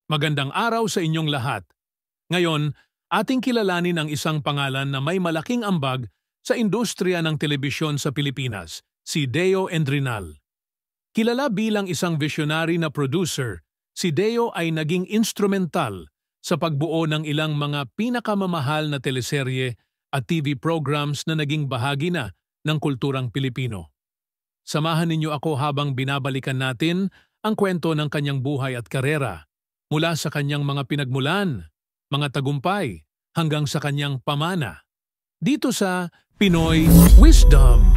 Magandang araw sa inyong lahat. Ngayon, ating kilalanin ang isang pangalan na may malaking ambag sa industriya ng telebisyon sa Pilipinas, si Deo Endrinal. Kilala bilang isang visionary na producer, si Deo ay naging instrumental sa pagbuo ng ilang mga pinakamamahal na teleserye at TV programs na naging bahagi na ng kulturang Pilipino. Samahan ninyo ako habang binabalikan natin ang kwento ng kanyang buhay at karera, mula sa kanyang mga pinagmulan, mga tagumpay, hanggang sa kanyang pamana. Dito sa Pinoy Wisdom.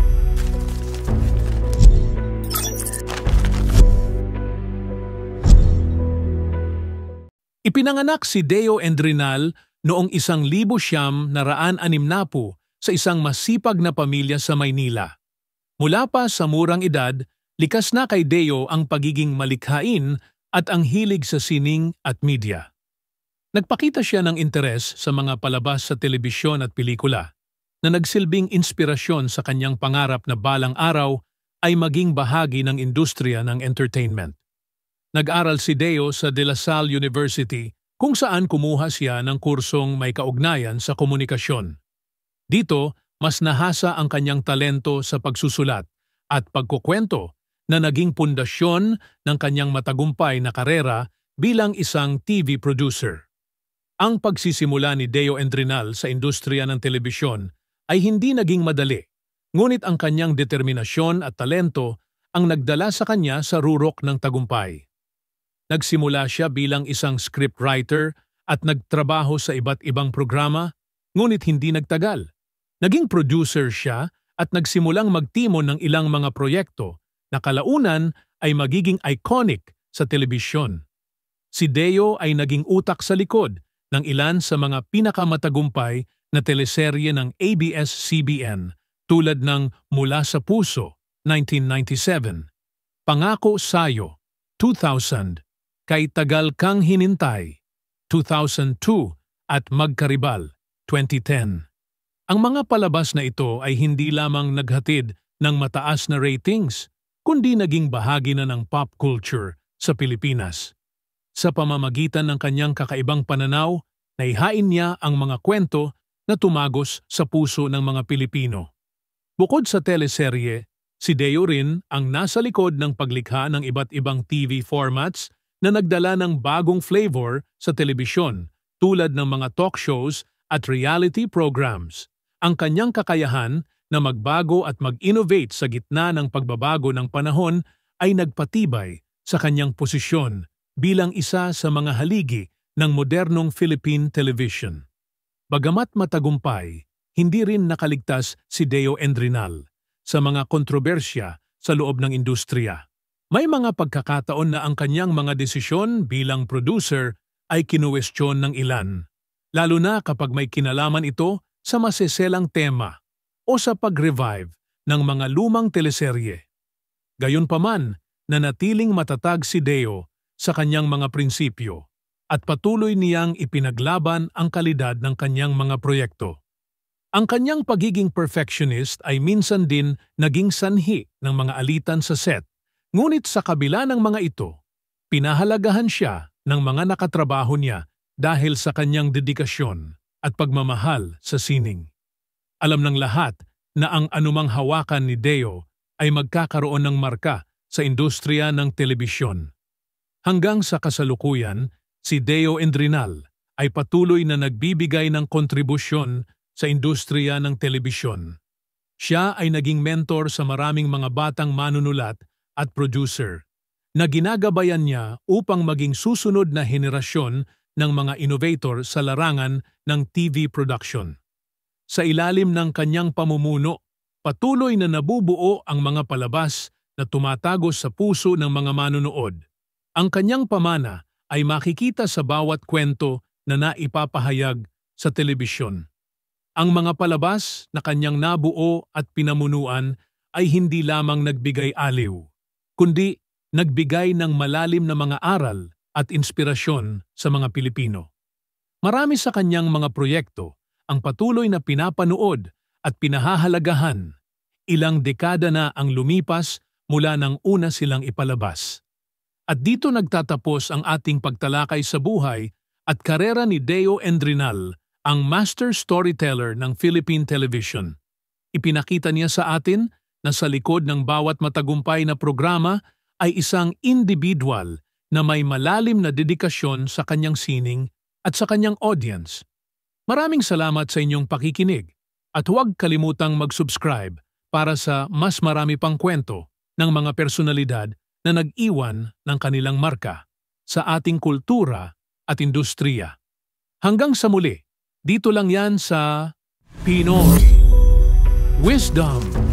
Ipinanganak si Deo Endrinal noong 1960 sa isang masipag na pamilya sa Maynila. Mula pa sa murang edad, likas na kay Deo ang pagiging malikhain at ang hilig sa sining at media. Nagpakita siya ng interes sa mga palabas sa telebisyon at pelikula na nagsilbing inspirasyon sa kanyang pangarap na balang araw ay maging bahagi ng industriya ng entertainment. Nag-aral si Deo sa De La Salle University kung saan kumuha siya ng kursong may kaugnayan sa komunikasyon. Dito, mas nahasa ang kanyang talento sa pagsusulat at pagkukwento na naging pundasyon ng kanyang matagumpay na karera bilang isang TV producer. Ang pagsisimula ni Deo Endrinal sa industriya ng telebisyon ay hindi naging madali, ngunit ang kanyang determinasyon at talento ang nagdala sa kanya sa rurok ng tagumpay. Nagsimula siya bilang isang scriptwriter at nagtrabaho sa iba't ibang programa, ngunit hindi nagtagal. Naging producer siya at nagsimulang magtimon ng ilang mga proyekto na kalaunan ay magiging iconic sa telebisyon. Si Deo ay naging utak sa likod ng ilan sa mga pinakamatagumpay na teleserye ng ABS-CBN tulad ng Mula sa Puso, 1997, Pangako Sayo, 2000, Kay Tagal Kang Hinintay, 2002, at Magkaribal, 2010. Ang mga palabas na ito ay hindi lamang naghatid ng mataas na ratings, kundi naging bahagi na ng pop culture sa Pilipinas. Sa pamamagitan ng kanyang kakaibang pananaw, naihain niya ang mga kwento na tumagos sa puso ng mga Pilipino. Bukod sa teleserye, si Deo rin ang nasa likod ng paglikha ng iba't ibang TV formats na nagdala ng bagong flavor sa telebisyon tulad ng mga talk shows at reality programs. Ang kanyang kakayahan na magbago at mag-innovate sa gitna ng pagbabago ng panahon ay nagpatibay sa kanyang posisyon bilang isa sa mga haligi ng modernong Philippine television. Bagamat matagumpay, hindi rin nakaligtas si Deo Endrinal sa mga kontrobersya sa loob ng industriya. May mga pagkakataon na ang kanyang mga desisyon bilang producer ay kinuwestiyon ng ilan, lalo na kapag may kinalaman ito sa maseselang tema o sa pag-revive ng mga lumang teleserye. Gayunpaman, nanatiling matatag si Deo sa kanyang mga prinsipyo at patuloy niyang ipinaglaban ang kalidad ng kanyang mga proyekto. Ang kanyang pagiging perfectionist ay minsan din naging sanhi ng mga alitan sa set, ngunit sa kabila ng mga ito, pinahalagahan siya ng mga nakatrabaho niya dahil sa kanyang dedikasyon at pagmamahal sa sining. Alam ng lahat na ang anumang hawakan ni Deo ay magkakaroon ng marka sa industriya ng telebisyon. Hanggang sa kasalukuyan, si Deo Endrinal ay patuloy na nagbibigay ng kontribusyon sa industriya ng telebisyon. Siya ay naging mentor sa maraming mga batang manunulat at producer na ginagabayan niya upang maging susunod na henerasyon ng mga innovator sa larangan ng TV production. Sa ilalim ng kanyang pamumuno, patuloy na nabubuo ang mga palabas na tumatagos sa puso ng mga manunood. Ang kanyang pamana ay makikita sa bawat kwento na naipapahayag sa telebisyon. Ang mga palabas na kanyang nabuo at pinamunuan ay hindi lamang nagbigay aliw, kundi nagbigay ng malalim na mga aral at inspirasyon sa mga Pilipino. Marami sa kanyang mga proyekto ang patuloy na pinapanood at pinahahalagahan. Ilang dekada na ang lumipas mula nang una silang ipalabas. At dito nagtatapos ang ating pagtalakay sa buhay at karera ni Deo Endrinal, ang master storyteller ng Philippine Television. Ipinakita niya sa atin na sa likod ng bawat matagumpay na programa ay isang individual na may malalim na dedikasyon sa kanyang sining at sa kanyang audience. Maraming salamat sa inyong pakikinig at huwag kalimutang mag-subscribe para sa mas marami pang kwento ng mga personalidad na nag-iwan ng kanilang marka sa ating kultura at industriya. Hanggang sa muli, dito lang yan sa Pinoy Wisdom.